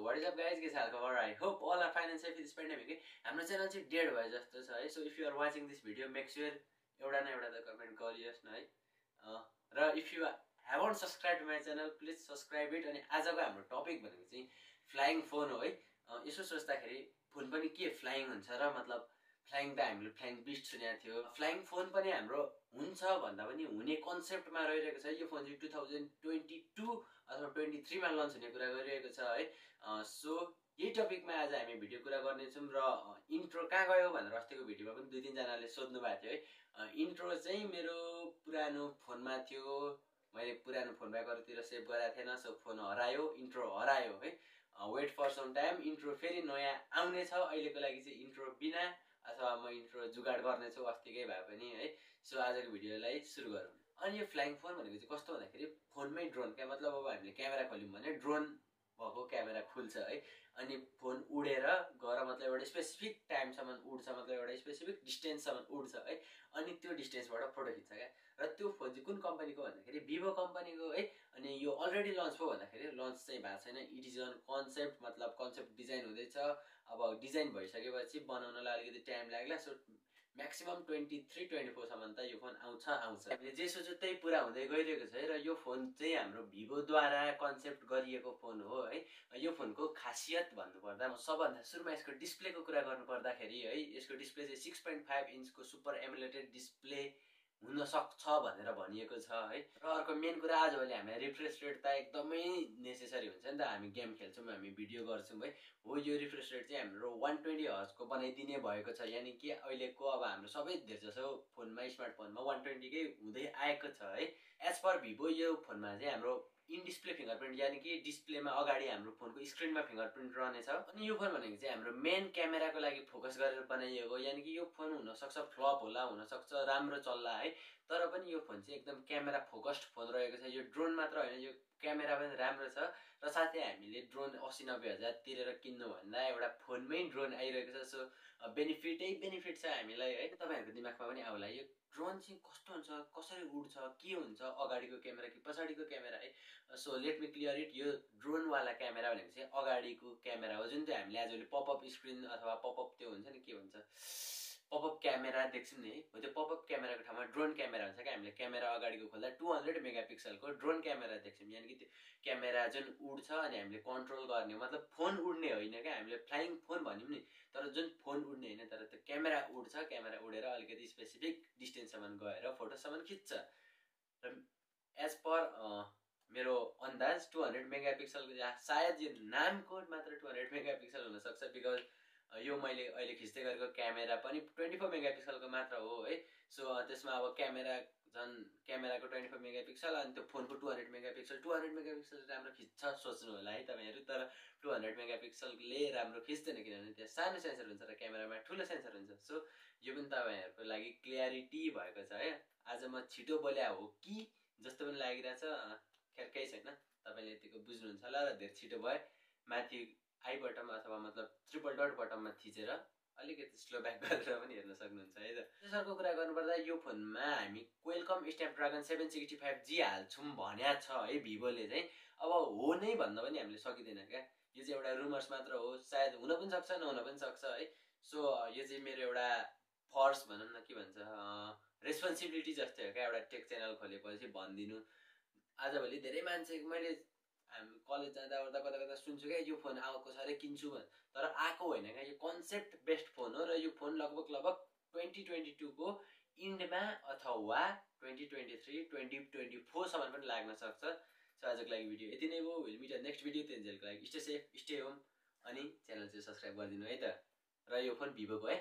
what is up guys, के हाल खबर? I hope all are fine and safe in this pandemic. हाम्रो channel चाहिँ डेड भयो जस्तो छ है. So if you are watching this video, make sure एउटा न एउटा त कमेन्ट गरियोस् न है. र if you haven't subscribed to my channel, please subscribe it. अनि आजको हाम्रो टपिक भनेको चाहिँ फ्लाइङ फोन हो है. यसो सोच्दाखेरि फोन पनि के फ्लाइङ हुन्छ र मतलब फ्लाइङ त हामीले फ्लाइङ बिस्ट सुनेको थियो. फ्लाइङ फोन पनि हाम्रो हुन्छ भन्दा पनि हुने कन्सेप्टमा रहिरहेको छ. यो फोन चाहिँ 2022 अथवा 23 मा लन्च हुने कुरा गरिरहेको छ है. सो यही टपिकमा आज हामी भिडियो कुरा गर्नेछौँ र इन्ट्रो कहाँ गयो भनेर अस्तिको भिडियोमा पनि 2-3 जनाले सोध्नु भएको थियो है. इन्ट्रो चाहिँ मेरो पुरानो फोनमा थियो. मैले पुरानो फोन ब्याकहरूतिर सेभ गरेको थिएन. सो फोन हरायो, इन्ट्रो हरायो है. Wait for some time, intro फेरि नयाँ आउनेछ. अहिलेको लागि चाहिँ इन्ट्रो बिना अथवा म इन्ट्रो जुगाड गर्नेछु अस्तिकै भए पनि है. सो आजको भिडियोलाई सुरु गरौँ. अनि यो फ्लाइङ फोन भनेको चाहिँ कस्तो भन्दाखेरि फोनमै ड्रोन, क्या मतलब अब हामीले क्यामेरा खोल्यौँ भने ड्रोन भएको क्यामेरा खुल्छ है. अनि फोन उडेर गएर मतलब एउटा स्पेसिफिक टाइमसम्म उड्छ, मतलब एउटा स्पेसिफिक डिस्टेन्ससम्म उड्छ है. अनि त्यो डिस्टेन्सबाट फोटो खिच्छ क्या. र त्यो फोन चाहिँ कुन कम्पनीको भन्दाखेरि vivo कम्पनीको है. अनि यो अलरेडी लन्च भयो भन्दाखेरि लन्च चाहिँ भएको छैन. इट इज अन कन्सेप्ट, मतलब कन्सेप्ट डिजाइन हुँदैछ. अब डिजाइन भइसकेपछि बनाउनलाई अलिकति टाइम लाग्ला. सो म्याक्सिमम 23-24 सम्म त यो फोन आउँछ. हामीले जे सोच्यो त्यही पुरा हुँदै गइरहेको छ है. र यो फोन चाहिँ हाम्रो vivoद्वारा कन्सेप्ट गरिएको फोन हो है. यो फोनको खासियत भन्नुपर्दा सबभन्दा सुरुमा यसको डिस्प्लेको कुरा गर्नुपर्दाखेरि है, यसको डिस्प्ले चाहिँ 6.5 इन्चको सुपर एमुलेटेड डिस्प्ले हुन सक्छ भनेर भनिएको छ है. र अर्को मेन कुरा, आजभोलि हामीलाई रिफ्रेस रेट त एकदमै नेसेसरी हुन्छ नि त. हामी गेम खेल्छौँ, हामी भिडियो गर्छौँ है. हो, यो रिफ्रेस रेट चाहिँ हाम्रो 120 हर्जको बनाइदिने भएको छ. यानि कि अहिलेको अब हाम्रो सबै धेरजसो फोनमा, स्मार्टफोनमा 120 कै हुँदै आएको छ है. एज पर vivo यो फोनमा चाहिँ हाम्रो इन डिस्प्ले फिङ्गरप्रिन्ट, यानि कि डिस्प्लेमा अगाडि हाम्रो फोनको स्क्रिनमा फिङ्गरप्रिन्ट रहनेछ. अनि यो फोन भनेको चाहिँ हाम्रो मेन क्यामेराको लागि फोकस गरेर बनाइएको. यानि कि यो फोन हुनसक्छ फ्लप होला, हुनसक्छ राम्रो चल्ला है. तर पनि यो फोन चाहिँ एकदम क्यामेरा फोकस्ड फोन रहेको छ. यो ड्रोन मात्र होइन, यो क्यामेरा पनि राम्रो छ. र साथै हामीले ड्रोन 80-90 हजार तिरेर किन्नुभन्दा एउटा फोनमै ड्रोन आइरहेको छ. सो बेनिफिट छ हामीलाई है. तपाईँहरूको दिमागमा पनि आउला यो ड्रोन चाहिँ कस्तो हुन्छ, कसरी उड्छ, के हुन्छ, अगाडिको क्यामेरा कि पछाडिको क्यामेरा है. So let me clear it. यो ड्रोनवाला क्यामेरा भनेको चाहिँ अगाडिको क्यामेरा हो, जुन चाहिँ हामीले आजभोलि पपअप स्क्रिन अथवा पपअप त्यो हुन्छ नि, के भन्छ, पपअप क्यामेरा देख्छौँ नि है. हो, त्यो पपअप क्यामेराको ठाउँमा ड्रोन क्यामेरा हुन्छ क्या. हामीले क्यामेरा अगाडिको खोल्दा 200 मेगापिक्सलको ड्रोन क्यामेरा देख्छौँ. यानि कि त्यो क्यामेरा जुन उड्छ अनि हामीले कन्ट्रोल गर्ने, मतलब फोन उड्ने होइन क्या. हामीले फ्लाइङ फोन भन्यौँ नि, तर जुन फोन उड्ने होइन, तर त्यो क्यामेरा उड्छ. क्यामेरा उडेर अलिकति स्पेसिफिक डिस्टेन्ससम्म गएर फोटोसम्म खिच्छ. र एज पर मेरो अन्दाज 200 मेगापिक्सलको, सायद यो नामको मात्र 200 मेगापिक्सल हुनसक्छ. बिकज यो मैले अहिले खिच्दै गरेको क्यामेरा पनि 24 मेगापिक्सलको मात्र हो है. सो त्यसमा अब क्यामेराको 24 मेगापिक्सल अनि त्यो फोनको 200 मेगापिक्सल. 200 मेगापिक्सल राम्रो खिच्छ सोच्नु होला है तपाईँहरू. तर 200 मेगापिक्सलले राम्रो खिच्दैन, किनभने त्यहाँ सानो सेन्सर हुन्छ र क्यामेरामा ठुलो सेन्सर हुन्छ. सो यो पनि तपाईँहरूको लागि क्लियरिटी भएको छ है. आज म छिटो बोल्या हो कि जस्तो पनि लागिरहेछ. खेर केही छैन, तपाईँले यतिको बुझ्नुहुन्छ होला. र धेरै छिटो भयो. माथि आई बटम अथवा मतलब ट्रिपल डट बटममा थिचेर अलिकति स्लो ब्याक गरेर पनि हेर्न सक्नुहुन्छ है त. प्रोसेसरको कुरा गर्नुपर्दा यो फोनमा हामी क्वेलकम स्न्यापड्रागन 765G हाल्छौँ भन्या छ है vivoले चाहिँ. अब हो नै भन्न पनि हामीले सकिँदैन क्या. यो चाहिँ एउटा रुमर्स मात्र हो. सायद हुन पनि सक्छ, नहुन पनि सक्छ है. सो यो चाहिँ मेरो एउटा फर्स्ट भनौँ न, के भन्छ, रेस्पोन्सिबिलिटी जस्तै हो क्या. एउटा टेक च्यानल खोलेपछि भनिदिनु. आजभोलि धेरै मान्छे, मैले हामी कलेज जाँदा ओर्दा कता कता सुन्छु क्या, यो फोन आएको छ अरे किन्छु भन्. तर आएको होइन क्या. यो कन्सेप्ट बेस्ट फोन हो. र यो फोन लगभग 2022 को इन्डमा अथवा 2023-2024 सम्म पनि लाग्न सक्छ. सो आजको लागि भिडियो यति नै हो. Will meet next video. तेन्जेलको लागि स्टे सेफ, स्टे होम. अनि च्यानल चाहिँ सब्सक्राइब गरिदिनु है त. र यो फोन vivoको है.